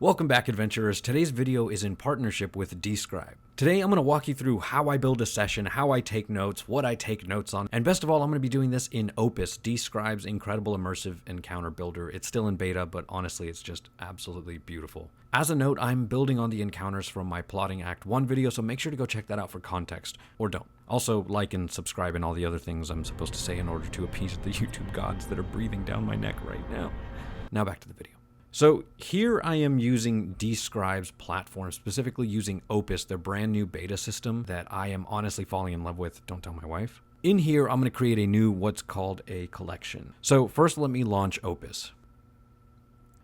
Welcome back, adventurers. Today's video is in partnership with Dscryb. Today I'm going to walk you through how I build a session, how I take notes, what I take notes on, and best of all, I'm going to be doing this in Opus, Dscryb's incredible immersive encounter builder. It's still in beta, but honestly, it's just absolutely beautiful. As a note, I'm building on the encounters from my Plotting Act 1 video, so make sure to go check that out for context, or don't. Also, like and subscribe and all the other things I'm supposed to say in order to appease the YouTube gods that are breathing down my neck right now. Now back to the video. So here I am using Dscryb's platform, specifically using Opus, their brand new beta system that I am honestly falling in love with. Don't tell my wife. In here, I'm going to create a new what's called a collection. So first, let me launch Opus.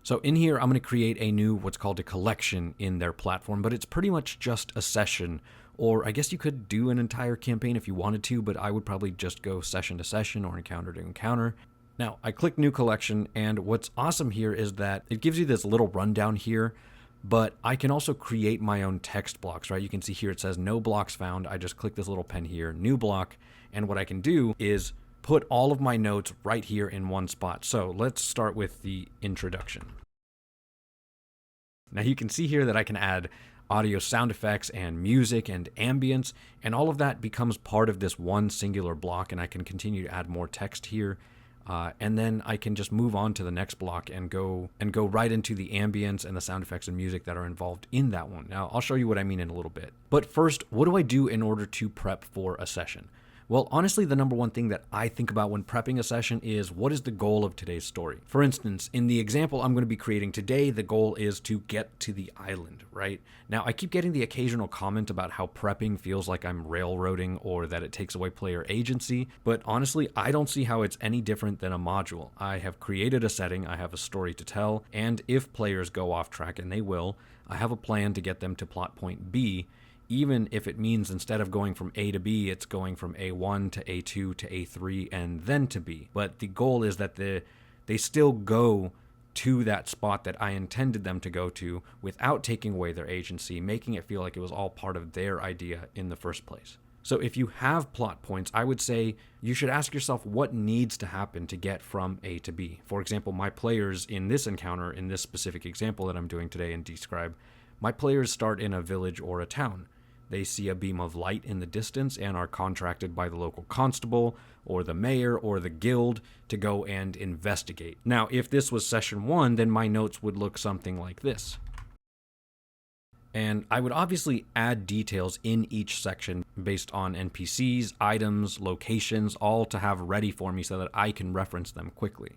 So in here, I'm going to create a new what's called a collection in their platform, but it's pretty much just a session, or I guess you could do an entire campaign if you wanted to, but I would probably just go session to session or encounter to encounter. Now, I click New Collection, and what's awesome here is that it gives you this little rundown here, but I can also create my own text blocks, right? You can see here it says no blocks found. I just click this little pen here, new block, and what I can do is put all of my notes right here in one spot. So let's start with the introduction. Now you can see here that I can add audio sound effects and music and ambience, and all of that becomes part of this one singular block, and I can continue to add more text here. And then I can just move on to the next block and go right into the ambience and the sound effects and music that are involved in that one. Now, I'll show you what I mean in a little bit. But first, what do I do in order to prep for a session? Well, honestly, the number one thing that I think about when prepping a session is what is the goal of today's story? For instance, in the example I'm going to be creating today, the goal is to get to the island, right? Now, I keep getting the occasional comment about how prepping feels like I'm railroading or that it takes away player agency, but honestly, I don't see how it's any different than a module. I have created a setting, I have a story to tell, and if players go off track, and they will, I have a plan to get them to plot point B, even if it means instead of going from A to B, it's going from A1 to A2 to A3 and then to B. But the goal is that they still go to that spot that I intended them to go to without taking away their agency, making it feel like it was all part of their idea in the first place. So if you have plot points, I would say you should ask yourself what needs to happen to get from A to B. For example, my players in this encounter, in this specific example that I'm doing today in Dscryb, my players start in a village or a town. They see a beam of light in the distance and are contracted by the local constable or the mayor or the guild to go and investigate. Now, if this was session 1, then my notes would look something like this. And I would obviously add details in each section based on NPCs, items, locations, all to have ready for me so that I can reference them quickly.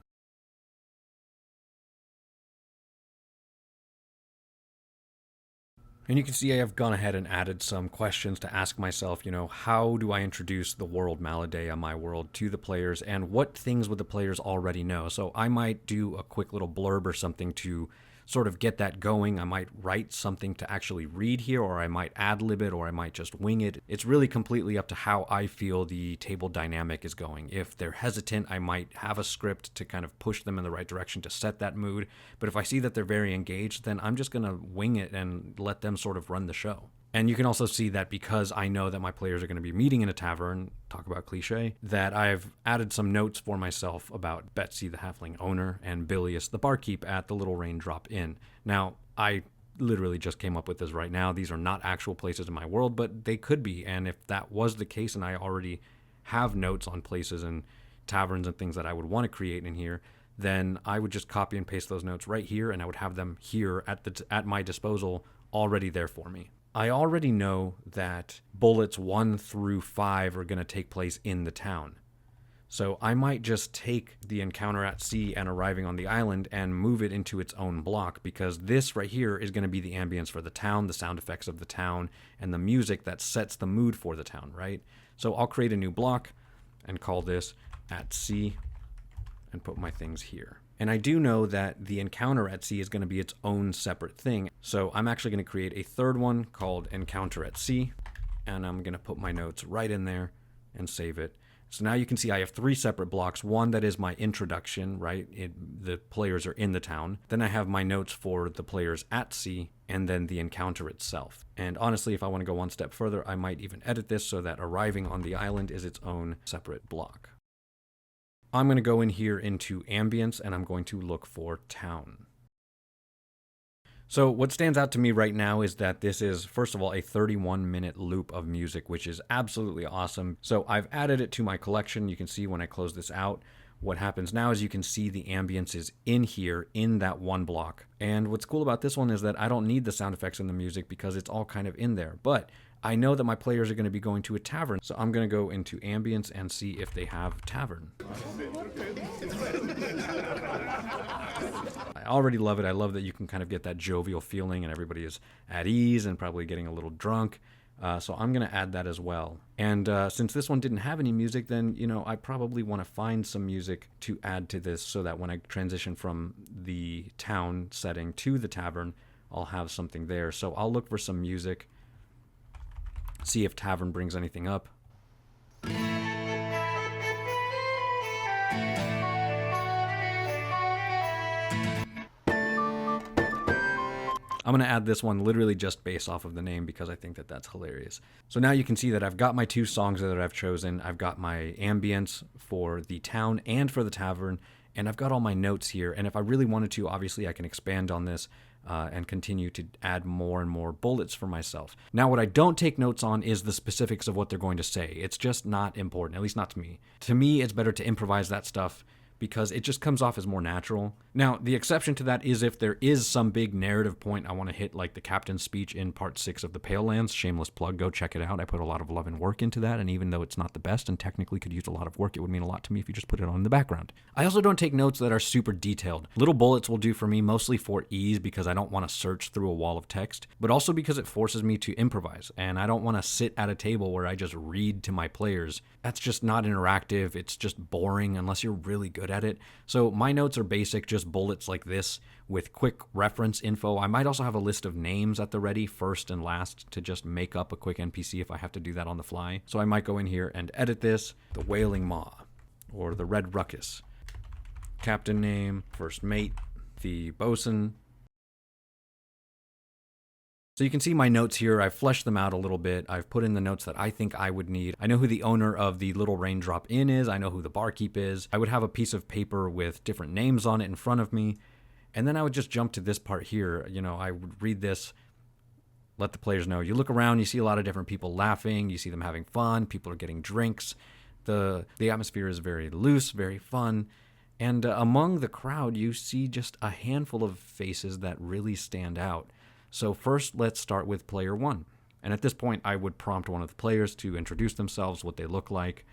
And you can see I have gone ahead and added some questions to ask myself, how do I introduce the world Maladea, my world, to the players, and what things would the players already know? So I might do a quick little blurb or something to sort of get that going. I might write something to actually read here, or I might ad-lib it, or I might just wing it. It's really completely up to how I feel the table dynamic is going. If they're hesitant, I might have a script to kind of push them in the right direction to set that mood. But if I see that they're very engaged, then I'm just going to wing it and let them sort of run the show. And you can also see that because I know that my players are going to be meeting in a tavern, talk about cliche, that I've added some notes for myself about Betsy, the halfling owner, and Bilius, the barkeep at the Little Raindrop Inn. Now, I literally just came up with this right now. These are not actual places in my world, but they could be. And if that was the case and I already have notes on places and taverns and things that I would want to create in here, then I would just copy and paste those notes right here, and I would have them here at my disposal already there for me. I already know that bullets 1 through 5 are going to take place in the town. So I might just take the encounter at sea and arriving on the island and move it into its own block, because this right here is going to be the ambience for the town, the sound effects of the town, and the music that sets the mood for the town, right? So I'll create a new block and call this at sea and put my things here. And I do know that the encounter at sea is going to be its own separate thing. So I'm actually going to create a third one called encounter at sea. And I'm going to put my notes right in there and save it. So now you can see I have 3 separate blocks. One that is my introduction, right? The players are in the town. Then I have my notes for the players at sea, and then the encounter itself. And honestly, if I want to go one step further, I might even edit this so that arriving on the island is its own separate block. I'm going to go in here into ambience, and I'm going to look for town. So what stands out to me right now is that this is, first of all, a 31-minute loop of music, which is absolutely awesome. So I've added it to my collection. You can see when I close this out, what happens now is you can see the ambience is in here in that one block. And what's cool about this one is that I don't need the sound effects and the music because it's all kind of in there. But I know that my players are going to be going to a tavern, so I'm going to go into ambience and see if they have tavern. I already love it. I love that you can kind of get that jovial feeling and everybody is at ease and probably getting a little drunk. So I'm going to add that as well. And since this one didn't have any music, then, you know, I probably want to find some music to add to this so that when I transition from the town setting to the tavern, I'll have something there. So I'll look for some music, see if tavern brings anything up. I'm going to add this one literally just based off of the name because I think that that's hilarious. So now you can see that I've got my two songs that I've chosen. I've got my ambience for the town and for the tavern, and I've got all my notes here. And if I really wanted to, obviously I can expand on this and continue to add more and more bullets for myself. Now, what I don't take notes on is the specifics of what they're going to say. It's just not important, at least not to me. To me, it's better to improvise that stuff because it just comes off as more natural. Now, the exception to that is if there is some big narrative point I want to hit, like the captain's speech in part 6 of the Pale Lands. Shameless plug, go check it out. I put a lot of love and work into that, and even though it's not the best and technically could use a lot of work, it would mean a lot to me if you just put it on in the background. I also don't take notes that are super detailed. Little bullets will do for me, mostly for ease because I don't want to search through a wall of text, but also because it forces me to improvise, and I don't want to sit at a table where I just read to my players. That's just not interactive. It's just boring unless you're really good at it. So my notes are basic, just bullets like this with quick reference info. I might also have a list of names at the ready, first and last, to just make up a quick NPC if I have to do that on the fly. So I might go in here and edit this. The Wailing Maw, or the Red Ruckus. Captain name, first mate, the bosun. So you can see my notes here. I've fleshed them out a little bit. I've put in the notes that I think I would need. I know who the owner of the Little Raindrop Inn is. I know who the barkeep is. I would have a piece of paper with different names on it in front of me. And then I would just jump to this part here. You know, I would read this, let the players know. You look around, you see a lot of different people laughing. You see them having fun. People are getting drinks. The atmosphere is very loose, very fun. And among the crowd, you see just a handful of faces that really stand out. So first, let's start with player 1. And at this point, I would prompt one of the players to introduce themselves, what they look like,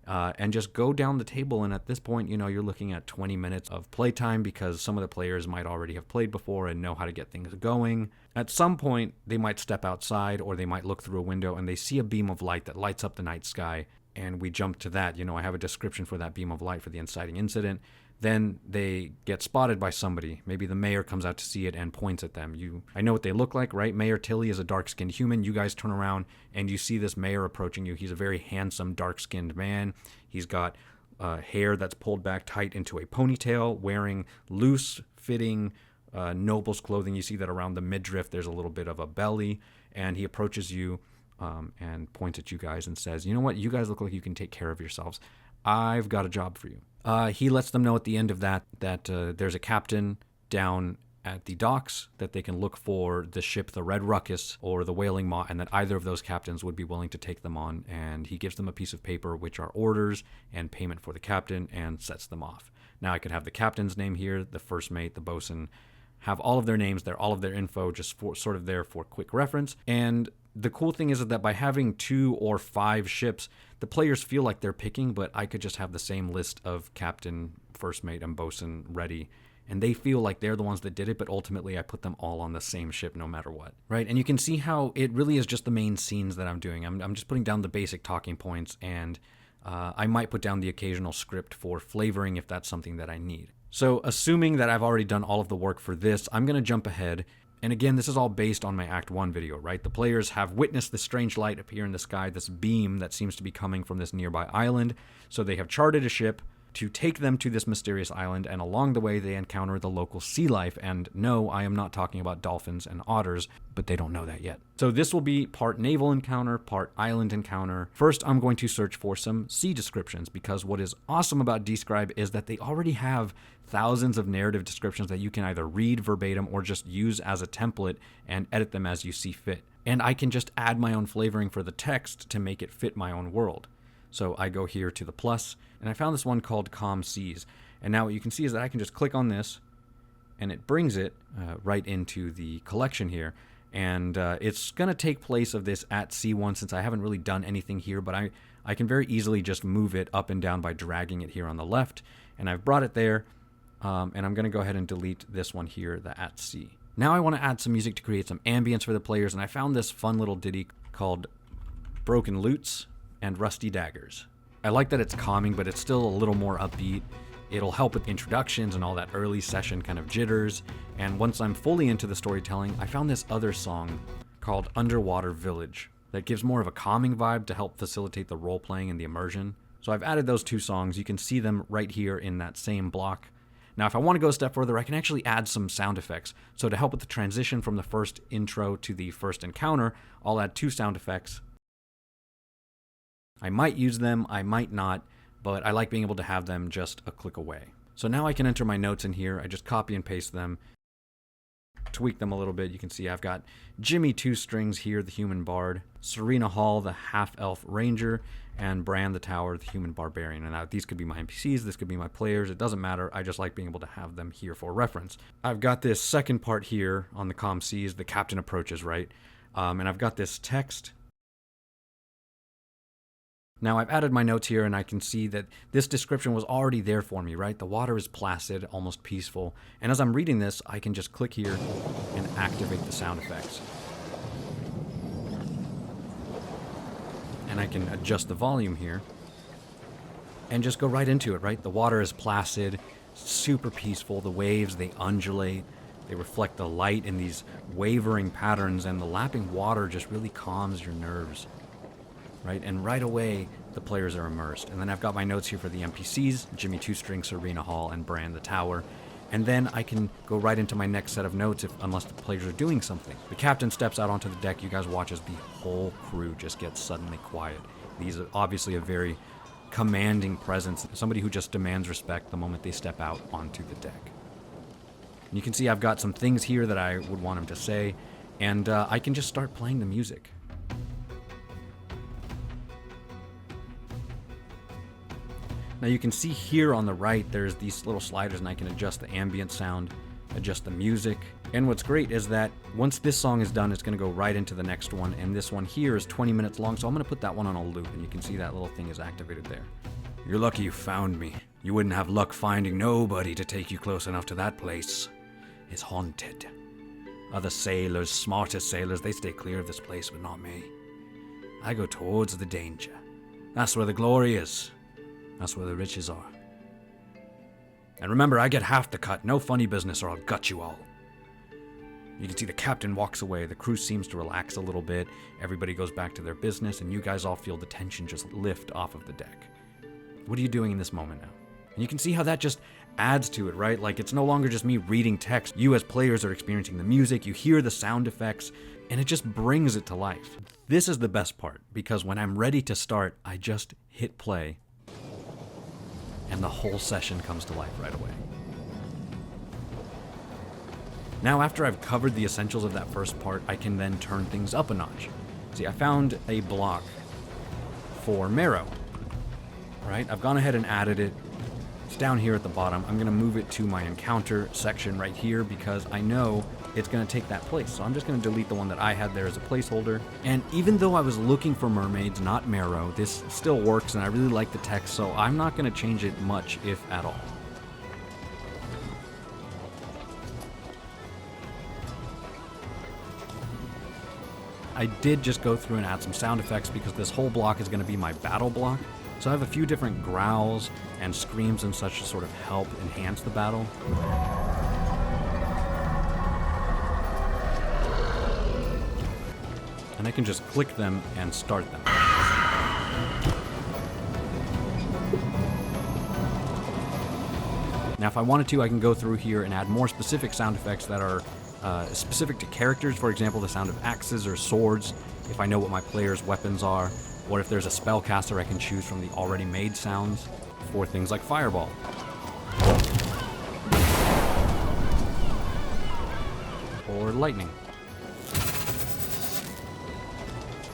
and just go down the table. And at this point, you know, you're looking at 20 minutes of playtime because some of the players might already have played before and know how to get things going. At some point, they might step outside or they might look through a window and they see a beam of light that lights up the night sky. And we jump to that. You know, I have a description for that beam of light for the inciting incident. Then they get spotted by somebody. Maybe the mayor comes out to see it and points at them. I know what they look like, right? Mayor Tilly is a dark-skinned human. You guys turn around and you see this mayor approaching you. He's a very handsome, dark-skinned man. He's got hair that's pulled back tight into a ponytail, wearing loose-fitting noble's clothing. You see that around the midriff there's a little bit of a belly, and he approaches you and points at you guys and says, you know what? You guys look like you can take care of yourselves. I've got a job for you. He lets them know at the end of that there's a captain down at the docks, that they can look for the ship, the Red Ruckus or the Wailing Maw, and that either of those captains would be willing to take them on. And he gives them a piece of paper, which are orders and payment for the captain, and sets them off. Now I could have the captain's name here, the first mate, the bosun, have all of their names there, all of their info, just sort of there for quick reference. And the cool thing is that by having 2 or 5 ships, the players feel like they're picking, but I could just have the same list of captain, first mate, and bosun ready. And they feel like they're the ones that did it, but ultimately I put them all on the same ship no matter what, right? And you can see how it really is just the main scenes that I'm doing. I'm just putting down the basic talking points, and I might put down the occasional script for flavoring if that's something that I need. So assuming that I've already done all of the work for this, I'm going to jump ahead. And again, this is all based on my Act 1 video, right? The players have witnessed this strange light appear in the sky, this beam that seems to be coming from this nearby island. So they have charted a ship to take them to this mysterious island, and along the way they encounter the local sea life. And no, I am not talking about dolphins and otters, but they don't know that yet. So this will be part naval encounter, part island encounter. First, I'm going to search for some sea descriptions, because what is awesome about Dscryb is that they already have thousands of narrative descriptions that you can either read verbatim or just use as a template and edit them as you see fit. And I can just add my own flavoring for the text to make it fit my own world. So I go here to the plus, and I found this one called Calm Seas. And now what you can see is that I can just click on this, and it brings it right into the collection here. And it's going to take place of this at sea one, since I haven't really done anything here, but I can very easily just move it up and down by dragging it here on the left. And I've brought it there, and I'm going to go ahead and delete this one here, the at sea. Now I want to add some music to create some ambience for the players, and I found this fun little ditty called Broken Lutes and Rusty Daggers. I like that it's calming, but it's still a little more upbeat. It'll help with introductions and all that early session kind of jitters. And once I'm fully into the storytelling, I found this other song called Underwater Village that gives more of a calming vibe to help facilitate the role-playing and the immersion. So I've added those two songs. You can see them right here in that same block. Now, if I want to go a step further, I can actually add some sound effects. So to help with the transition from the first intro to the first encounter, I'll add 2 sound effects. I might use them, I might not, but I like being able to have them just a click away. So now I can enter my notes in here. I just copy and paste them, tweak them a little bit. You can see I've got Jimmy 2 Strings here, the human bard, Serena Hall, the half-elf ranger, and Bran the Tower, the human barbarian. And now these could be my NPCs, this could be my players, it doesn't matter. I just like being able to have them here for reference. I've got this second part here on the Calm Seas, the captain approaches, right? And I've got this text. Now I've added my notes here, and I can see that this description was already there for me, right? The water is placid, almost peaceful. And as I'm reading this, I can just click here and activate the sound effects. And I can adjust the volume here and just go right into it, right? The water is placid, super peaceful. The waves, they undulate. They reflect the light in these wavering patterns, and the lapping water just really calms your nerves. Right? And right away, the players are immersed. And then I've got my notes here for the NPCs, Jimmy 2 Strings, Serena Hall, and Bran the Tower. And then I can go right into my next set of notes unless the players are doing something. The captain steps out onto the deck. You guys watch as the whole crew just gets suddenly quiet. He's obviously a very commanding presence, somebody who just demands respect the moment they step out onto the deck. And you can see I've got some things here that I would want him to say, and I can just start playing the music. Now you can see here on the right, there's these little sliders, and I can adjust the ambient sound, adjust the music. And what's great is that once this song is done, it's going to go right into the next one. And this one here is 20 minutes long, so I'm going to put that one on a loop, and you can see that little thing is activated there. You're lucky you found me. You wouldn't have luck finding nobody to take you close enough to that place. It's haunted. Other sailors, smartest sailors, they stay clear of this place, but not me. I go towards the danger. That's where the glory is. That's where the riches are. And remember, I get half the cut. No funny business or I'll gut you all. You can see the captain walks away. The crew seems to relax a little bit. Everybody goes back to their business, and you guys all feel the tension just lift off of the deck. What are you doing in this moment now? And you can see how that just adds to it, right? Like, it's no longer just me reading text. You as players are experiencing the music. You hear the sound effects, and it just brings it to life. This is the best part, because when I'm ready to start, I just hit play, and the whole session comes to life right away. Now, after I've covered the essentials of that first part, I can then turn things up a notch. See, I found a block for Marrow, right? I've gone ahead and added it. It's down here at the bottom. I'm going to move it to my encounter section right here because I know it's going to take that place. So I'm just going to delete the one that I had there as a placeholder. And even though I was looking for mermaids, not Marrow, this still works, and I really like the text, so I'm not going to change it much, if at all. I did just go through and add some sound effects because this whole block is going to be my battle block. So I have a few different growls and screams and such to sort of help enhance the battle. And I can just click them and start them. Now, if I wanted to, I can go through here and add more specific sound effects that are specific to characters. For example, the sound of axes or swords, if I know what my player's weapons are, or if there's a spellcaster, I can choose from the already made sounds for things like Fireball. Or Lightning.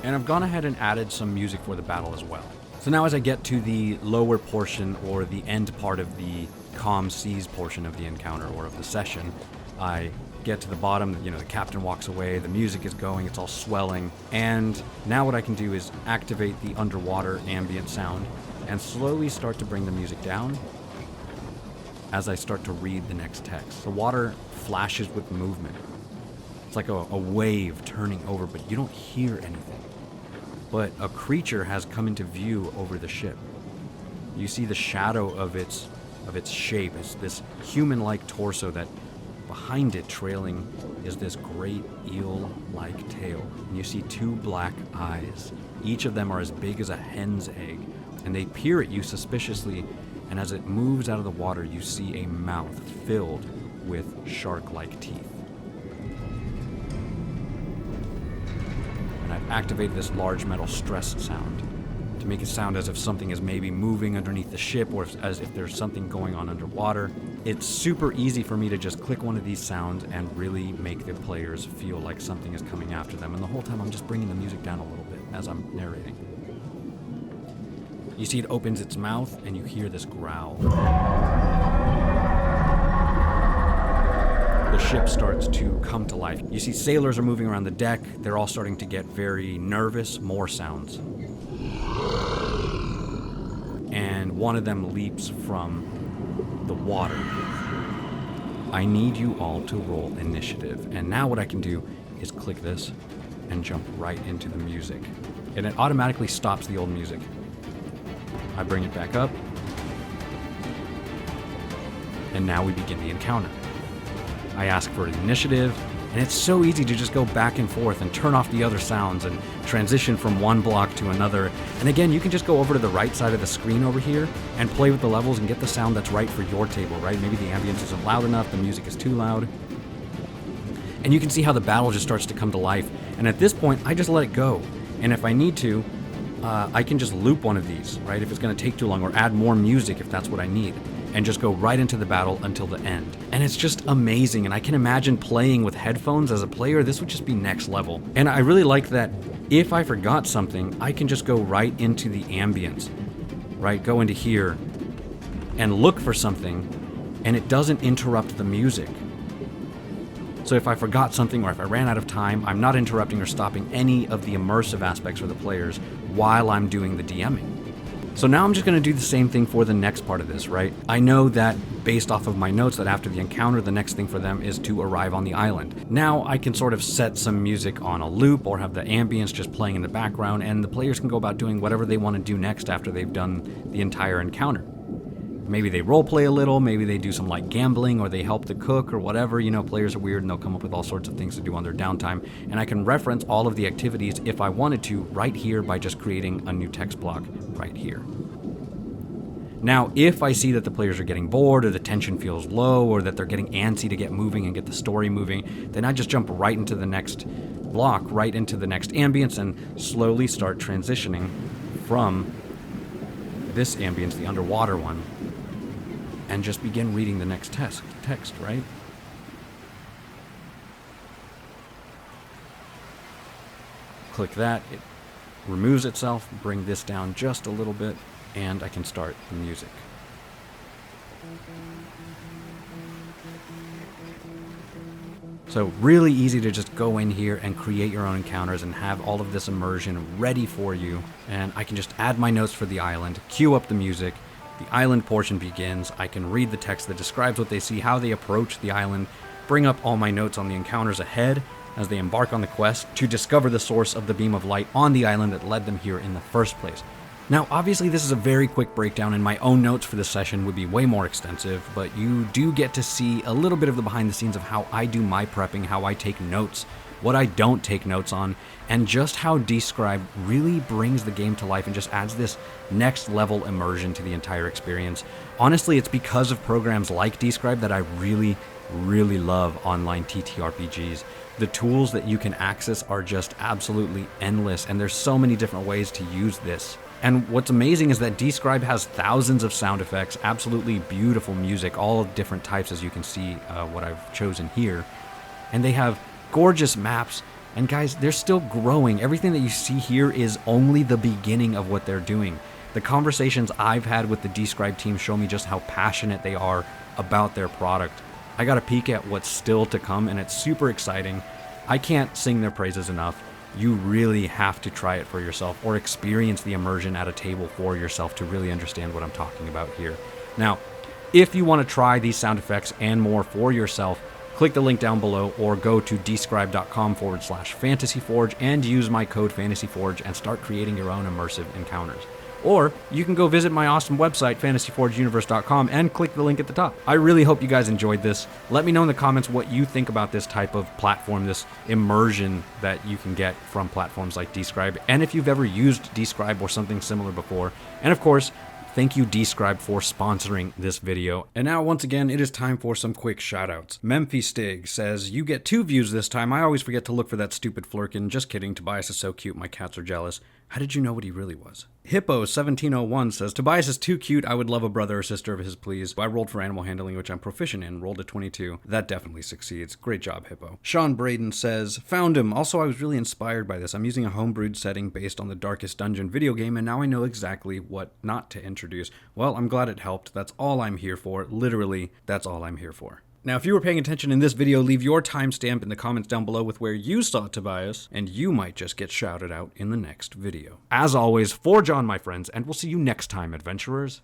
And I've gone ahead and added some music for the battle as well. So now as I get to the lower portion, or the end part of the calm seas portion of the encounter or of the session, I get to the bottom, the captain walks away, the music is going, it's all swelling, and now what I can do is activate the underwater ambient sound and slowly start to bring the music down as I start to read the next text. The water flashes with movement. It's like a wave turning over, but you don't hear anything. But a creature has come into view over the ship. You see the shadow of its shape. It's this human-like torso that behind it trailing is this great eel-like tail. And you see two black eyes. Each of them are as big as a hen's egg, and they peer at you suspiciously, and as it moves out of the water, you see a mouth filled with shark-like teeth. And I've activated this large metal stress sound to make it sound as if something is maybe moving underneath the ship, or as if there's something going on underwater. It's super easy for me to just click one of these sounds and really make the players feel like something is coming after them. And the whole time I'm just bringing the music down a little bit as I'm narrating. You see it opens its mouth and you hear this growl. The ship starts to come to life. You see sailors are moving around the deck. They're all starting to get very nervous. More sounds. And one of them leaps from the water. I need you all to roll initiative. And now what I can do is click this and jump right into the music. And it automatically stops the old music. I bring it back up. And now we begin the encounter. I ask for an initiative, and it's so easy to just go back and forth and turn off the other sounds and transition from one block to another. And again, you can just go over to the right side of the screen over here and play with the levels and get the sound that's right for your table, right? Maybe the ambience isn't loud enough, the music is too loud. And you can see how the battle just starts to come to life. And at this point, I just let it go. And if I need to, I can just loop one of these, right? If it's going to take too long, or add more music if that's what I need, and just go right into the battle until the end. And it's just amazing, and I can imagine playing with headphones as a player. This would just be next level. And I really like that if I forgot something, I can just go right into the ambience, right? Go into here and look for something, and it doesn't interrupt the music. So if I forgot something, or if I ran out of time, I'm not interrupting or stopping any of the immersive aspects for the players while I'm doing the DMing. So now I'm just going to do the same thing for the next part of this, right? I know that based off of my notes that after the encounter, the next thing for them is to arrive on the island. Now I can sort of set some music on a loop or have the ambience just playing in the background, and the players can go about doing whatever they want to do next after they've done the entire encounter. Maybe they roleplay a little, maybe they do some light gambling, or they help the cook or whatever. Players are weird and they'll come up with all sorts of things to do on their downtime. And I can reference all of the activities if I wanted to right here by just creating a new text block right here. Now, if I see that the players are getting bored, or the tension feels low, or that they're getting antsy to get moving and get the story moving, then I just jump right into the next block, right into the next ambience, and slowly start transitioning from this ambience, the underwater one, and just begin reading the next text, right? Click that, it removes itself, bring this down just a little bit, and I can start the music. So really easy to just go in here and create your own encounters and have all of this immersion ready for you. And I can just add my notes for the island, cue up the music, the island portion begins, I can read the text that describes what they see, how they approach the island, bring up all my notes on the encounters ahead as they embark on the quest to discover the source of the beam of light on the island that led them here in the first place. Now, obviously this is a very quick breakdown, and my own notes for this session would be way more extensive, but you do get to see a little bit of the behind the scenes of how I do my prepping, how I take notes what I don't take notes on, and just how Dscryb really brings the game to life and just adds this next level immersion to the entire experience. Honestly, it's because of programs like Dscryb that I really love online TTRPGs. The tools that you can access are just absolutely endless, and there's so many different ways to use this. And what's amazing is that Dscryb has thousands of sound effects, absolutely beautiful music, all different types, as you can see what I've chosen here. And they have gorgeous maps. And guys, they're still growing. Everything that you see here is only the beginning of what they're doing. The conversations I've had with the Dscryb team show me just how passionate they are about their product. I got a peek at what's still to come, and it's super exciting. I can't sing their praises enough. You really have to try it for yourself or experience the immersion at a table for yourself to really understand what I'm talking about here. Now, if you want to try these sound effects and more for yourself, click the link down below or go to dscryb.com/fantasyforge and use my code fantasyforge and start creating your own immersive encounters. Or you can go visit my awesome website, fantasyforgeuniverse.com, and click the link at the top. I really hope you guys enjoyed this. Let me know in the comments what you think about this type of platform, this immersion that you can get from platforms like Dscryb, and if you've ever used Dscryb or something similar before. And of course, thank you Dscryb for sponsoring this video. And now once again, it is time for some quick shoutouts. Memphystig says, "You get 2 views this time. I always forget to look for that stupid flirkin. Just kidding, Tobias is so cute, my cats are jealous. How did you know what he really was?" Hippo1701 says, "Tobias is too cute. I would love a brother or sister of his, please. I rolled for animal handling, which I'm proficient in. Rolled a 22. That definitely succeeds. Great job, Hippo." Sean Braden says, "Found him. Also, I was really inspired by this. I'm using a homebrewed setting based on the Darkest Dungeon video game, and now I know exactly what not to introduce. Well, I'm glad it helped. That's all I'm here for. Literally, that's all I'm here for." Now, if you were paying attention in this video, leave your timestamp in the comments down below with where you saw Tobias, and you might just get shouted out in the next video. As always, forge on, my friends, and we'll see you next time, adventurers.